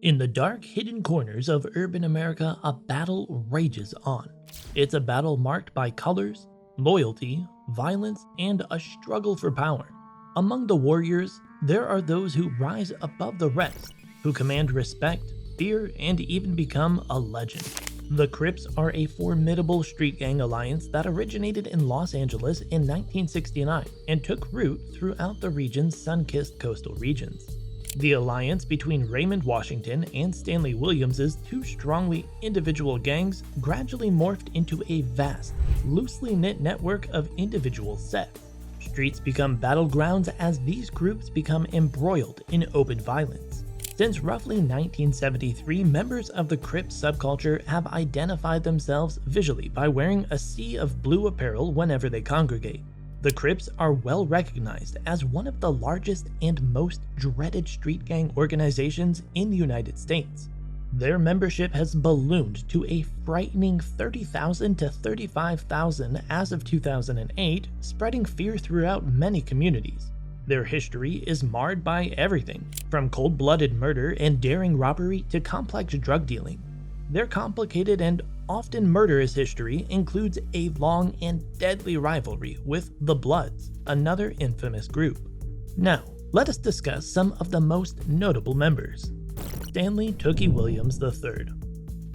In the dark, hidden corners of urban America, a battle rages on. It's a battle marked by colors, loyalty, violence, and a struggle for power. Among the warriors, there are those who rise above the rest, who command respect, fear, and even become a legend. The Crips are a formidable street gang alliance that originated in Los Angeles in 1969 and took root throughout the region's sun-kissed coastal regions. The alliance between Raymond Washington and Stanley Williams' two strongly individual gangs gradually morphed into a vast, loosely knit network of individual sets. Streets become battlegrounds as these groups become embroiled in open violence. Since roughly 1973, members of the Crip subculture have identified themselves visually by wearing a sea of blue apparel whenever they congregate. The Crips are well recognized as one of the largest and most dreaded street gang organizations in the United States. Their membership has ballooned to a frightening 30,000 to 35,000 as of 2008, spreading fear throughout many communities. Their history is marred by everything, from cold-blooded murder and daring robbery to complex drug dealing. Their complicated and often murderous history includes a long and deadly rivalry with the Bloods, another infamous group. Now, let us discuss some of the most notable members. Stanley "Tookie" Williams III.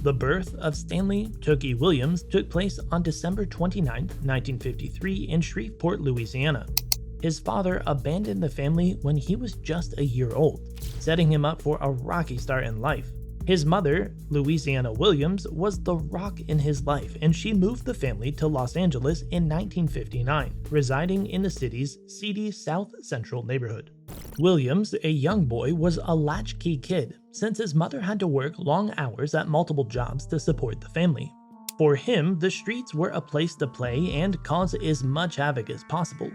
The birth of Stanley "Tookie" Williams took place on December 29, 1953 in Shreveport, Louisiana. His father abandoned the family when he was just a year old, setting him up for a rocky start in life. His mother, Louisiana Williams, was the rock in his life, and she moved the family to Los Angeles in 1959, residing in the city's seedy South Central neighborhood. Williams, a young boy, was a latchkey kid, since his mother had to work long hours at multiple jobs to support the family. For him, the streets were a place to play and cause as much havoc as possible.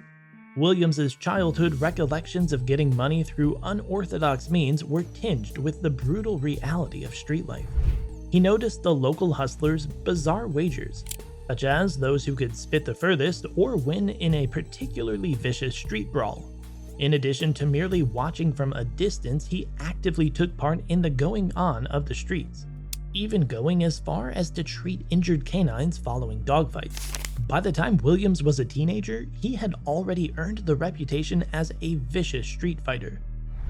Williams's childhood recollections of getting money through unorthodox means were tinged with the brutal reality of street life. He noticed the local hustlers' bizarre wagers, such as those who could spit the furthest or win in a particularly vicious street brawl. In addition to merely watching from a distance, he actively took part in the going-on of the streets, even going as far as to treat injured canines following dogfights. By the time Williams was a teenager, he had already earned the reputation as a vicious street fighter.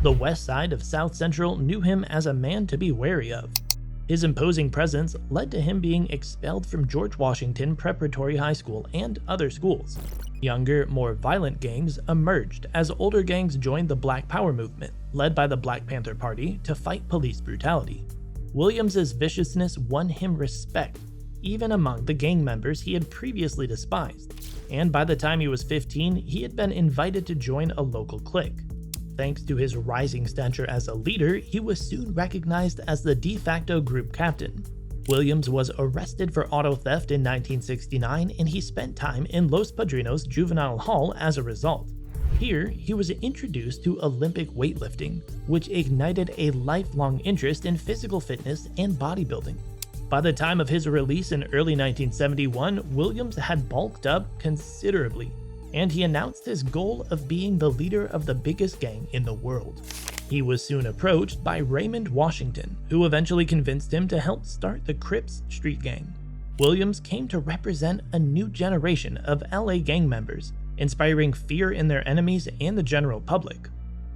The west side of South Central knew him as a man to be wary of. His imposing presence led to him being expelled from George Washington Preparatory High School and other schools. Younger, more violent gangs emerged as older gangs joined the Black Power movement, led by the Black Panther Party, to fight police brutality. Williams's viciousness won him respect, even among the gang members he had previously despised, and by the time he was 15, he had been invited to join a local clique. Thanks to his rising stature as a leader, he was soon recognized as the de facto group captain. Williams was arrested for auto theft in 1969, and he spent time in Los Padrinos Juvenile Hall as a result. Here, he was introduced to Olympic weightlifting, which ignited a lifelong interest in physical fitness and bodybuilding. By the time of his release in early 1971, Williams had bulked up considerably, and he announced his goal of being the leader of the biggest gang in the world. He was soon approached by Raymond Washington, who eventually convinced him to help start the Crips street gang. Williams came to represent a new generation of LA gang members, inspiring fear in their enemies and the general public.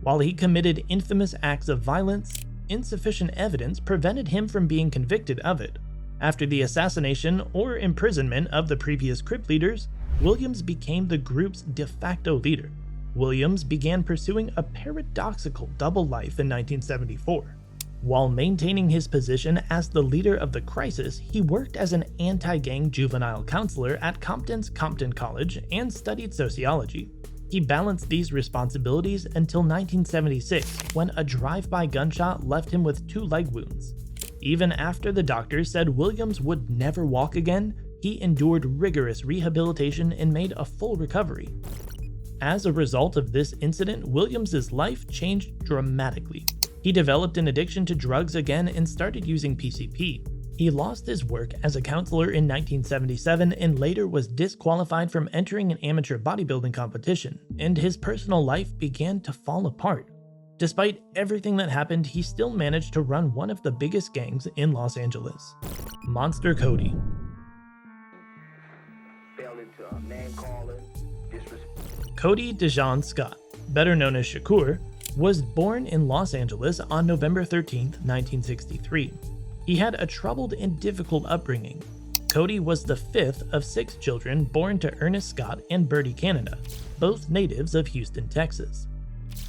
While he committed infamous acts of violence, insufficient evidence prevented him from being convicted of it. After the assassination or imprisonment of the previous Crip leaders, Williams became the group's de facto leader. Williams began pursuing a paradoxical double life in 1974. While maintaining his position as the leader of the crisis, he worked as an anti-gang juvenile counselor at Compton's Compton College and studied sociology. He balanced these responsibilities until 1976, when a drive-by gunshot left him with 2 leg wounds. Even after the doctors said Williams would never walk again, he endured rigorous rehabilitation and made a full recovery. As a result of this incident, Williams's life changed dramatically. He developed an addiction to drugs again and started using PCP. He lost his work as a counselor in 1977 and later was disqualified from entering an amateur bodybuilding competition, and his personal life began to fall apart. Despite everything that happened, he still managed to run one of the biggest gangs in Los Angeles. Monster Cody. Cody Scott, better known as Shakur, was born in Los Angeles on November 13, 1963. He had a troubled and difficult upbringing. Cody was the fifth of 6 children born to Ernest Scott and Bertie Canada, both natives of Houston, Texas.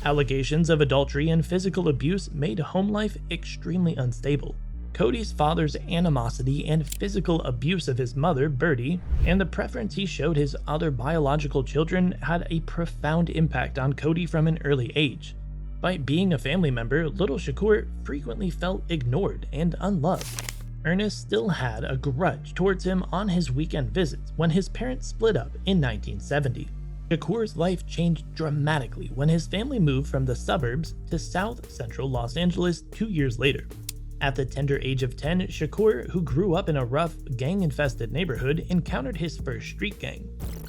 Allegations of adultery and physical abuse made home life extremely unstable. Cody's father's animosity and physical abuse of his mother, Bertie, and the preference he showed his other biological children had a profound impact on Cody from an early age. By being a family member, little Shakur frequently felt ignored and unloved. Ernest still had a grudge towards him on his weekend visits when his parents split up in 1970. Shakur's life changed dramatically when his family moved from the suburbs to South Central Los Angeles 2 years later. At the tender age of 10, Shakur, who grew up in a rough, gang-infested neighborhood, encountered his first street gang.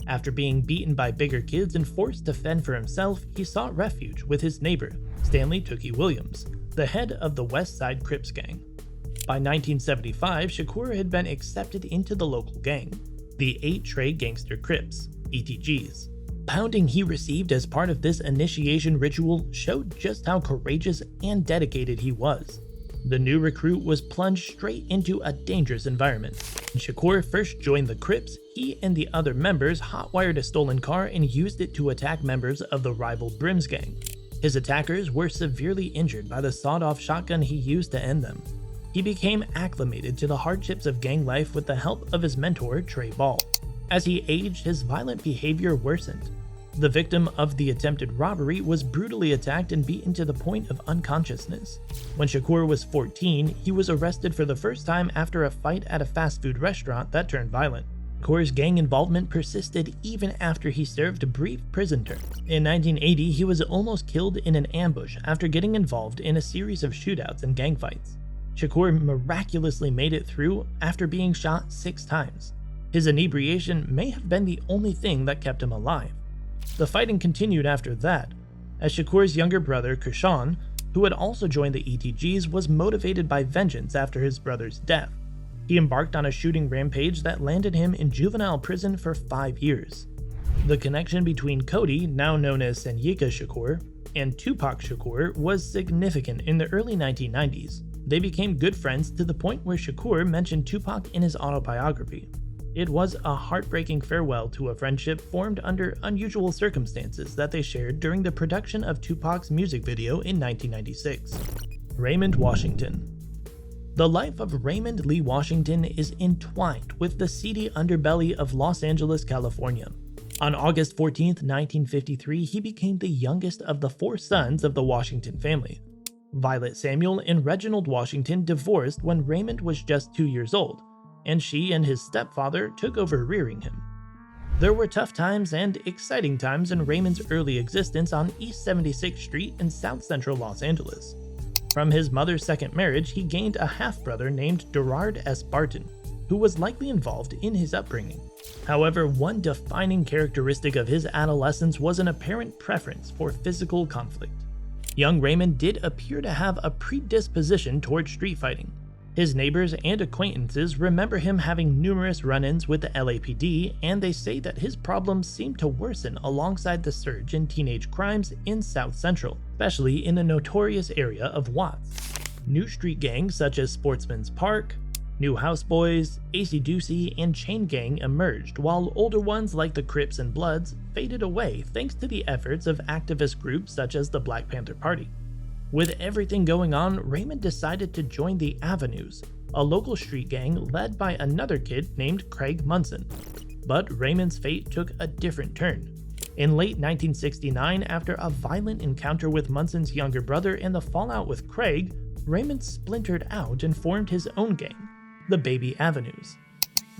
After being beaten by bigger kids and forced to fend for himself, he sought refuge with his neighbor, Stanley Williams, the head of the West Side Crips gang. By 1975, Shakur had been accepted into the local gang, the 8 Trey Gangster Crips, ETGs. Pounding he received as part of this initiation ritual showed just how courageous and dedicated he was. The new recruit was plunged straight into a dangerous environment. When Shakur first joined the Crips, he and the other members hotwired a stolen car and used it to attack members of the rival Brims gang. His attackers were severely injured by the sawed-off shotgun he used to end them. He became acclimated to the hardships of gang life with the help of his mentor, Trey Ball. As he aged, his violent behavior worsened. The victim of the attempted robbery was brutally attacked and beaten to the point of unconsciousness. When Shakur was 14, he was arrested for the first time after a fight at a fast food restaurant that turned violent. Shakur's gang involvement persisted even after he served a brief prison term. In 1980, he was almost killed in an ambush after getting involved in a series of shootouts and gang fights. Shakur miraculously made it through after being shot 6 times. His inebriation may have been the only thing that kept him alive. The fighting continued after that, as Shakur's younger brother, Krishan, who had also joined the ETGs, was motivated by vengeance after his brother's death. He embarked on a shooting rampage that landed him in juvenile prison for 5 years. The connection between Cody, now known as Sanyika Shakur, and Tupac Shakur was significant in the early 1990s. They became good friends to the point where Shakur mentioned Tupac in his autobiography. It was a heartbreaking farewell to a friendship formed under unusual circumstances that they shared during the production of Tupac's music video in 1996. Raymond Washington. The life of Raymond Lee Washington is entwined with the seedy underbelly of Los Angeles, California. On August 14, 1953, he became the youngest of the 4 sons of the Washington family. Violet Samuel and Reginald Washington divorced when Raymond was just 2 years old, and she and his stepfather took over rearing him. There were tough times and exciting times in Raymond's early existence on East 76th Street in South Central Los Angeles. From his mother's second marriage, he gained a half-brother named Gerard S. Barton, who was likely involved in his upbringing. However, one defining characteristic of his adolescence was an apparent preference for physical conflict. Young Raymond did appear to have a predisposition toward street fighting. His neighbors and acquaintances remember him having numerous run-ins with the LAPD, and they say that his problems seemed to worsen alongside the surge in teenage crimes in South Central, especially in the notorious area of Watts. New street gangs such as Sportsman's Park, New Houseboys, AC Deucey, and Chain Gang emerged, while older ones like the Crips and Bloods faded away thanks to the efforts of activist groups such as the Black Panther Party. With everything going on, Raymond decided to join the Avenues, a local street gang led by another kid named Craig Munson. But Raymond's fate took a different turn. In late 1969, after a violent encounter with Munson's younger brother and the fallout with Craig, Raymond splintered out and formed his own gang, the Baby Avenues.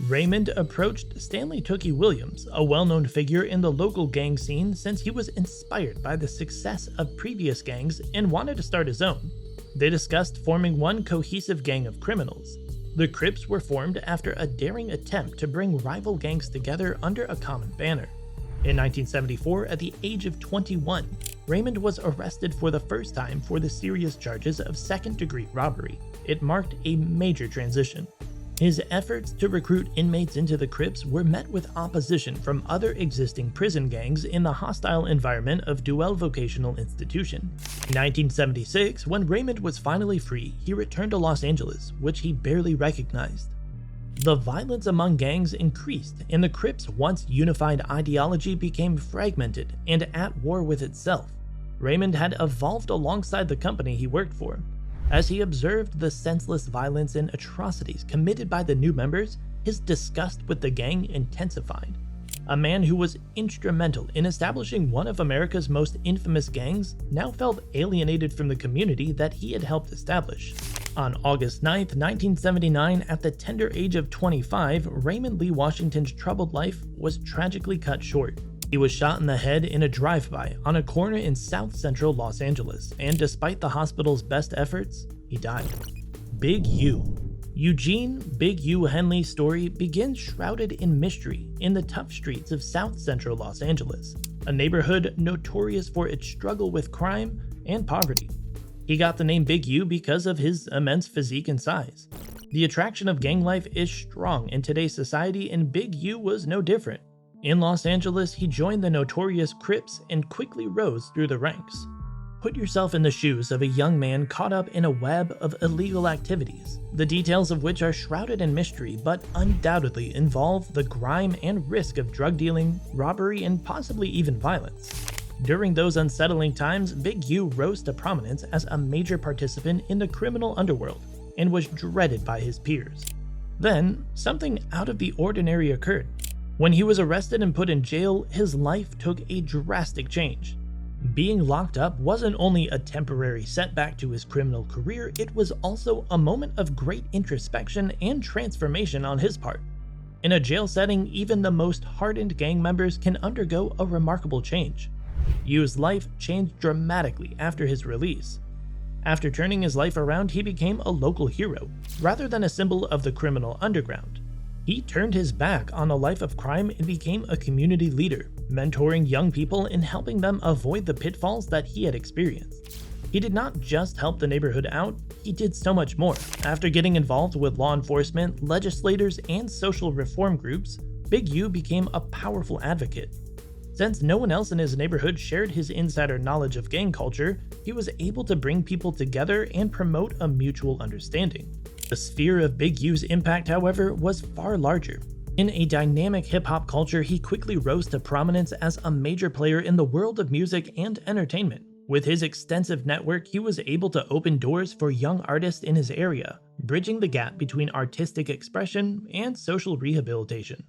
Raymond approached Stanley Williams, a well-known figure in the local gang scene, since he was inspired by the success of previous gangs and wanted to start his own. They discussed forming one cohesive gang of criminals. The Crips were formed after a daring attempt to bring rival gangs together under a common banner. In 1974, at the age of 21, Raymond was arrested for the first time for the serious charges of second-degree robbery. It marked a major transition. His efforts to recruit inmates into the Crips were met with opposition from other existing prison gangs in the hostile environment of Duell Vocational Institution. In 1976, when Raymond was finally free, he returned to Los Angeles, which he barely recognized. The violence among gangs increased, and the Crips' once unified ideology became fragmented and at war with itself. Raymond had evolved alongside the company he worked for. As he observed the senseless violence and atrocities committed by the new members, his disgust with the gang intensified. A man who was instrumental in establishing one of America's most infamous gangs now felt alienated from the community that he had helped establish. On August 9, 1979, at the tender age of 25, Raymond Lee Washington's troubled life was tragically cut short. He was shot in the head in a drive-by on a corner in South Central Los Angeles, and despite the hospital's best efforts, he died. Big U. Eugene "Big U" Henley's story begins shrouded in mystery in the tough streets of South Central Los Angeles, a neighborhood notorious for its struggle with crime and poverty. He got the name Big U because of his immense physique and size. The attraction of gang life is strong in today's society, and Big U was no different. In Los Angeles, he joined the notorious Crips and quickly rose through the ranks. Put yourself in the shoes of a young man caught up in a web of illegal activities, the details of which are shrouded in mystery but undoubtedly involve the grime and risk of drug dealing, robbery, and possibly even violence. During those unsettling times, Big U rose to prominence as a major participant in the criminal underworld and was dreaded by his peers. Then, something out of the ordinary occurred. When he was arrested and put in jail, his life took a drastic change. Being locked up wasn't only a temporary setback to his criminal career, it was also a moment of great introspection and transformation on his part. In a jail setting, even the most hardened gang members can undergo a remarkable change. U's life changed dramatically after his release. After turning his life around, he became a local hero, rather than a symbol of the criminal underground. He turned his back on a life of crime and became a community leader, mentoring young people and helping them avoid the pitfalls that he had experienced. He did not just help the neighborhood out, he did so much more. After getting involved with law enforcement, legislators, and social reform groups, Big U became a powerful advocate. Since no one else in his neighborhood shared his insider knowledge of gang culture, he was able to bring people together and promote a mutual understanding. The sphere of Big U's impact, however, was far larger. In a dynamic hip-hop culture, he quickly rose to prominence as a major player in the world of music and entertainment. With his extensive network, he was able to open doors for young artists in his area, bridging the gap between artistic expression and social rehabilitation.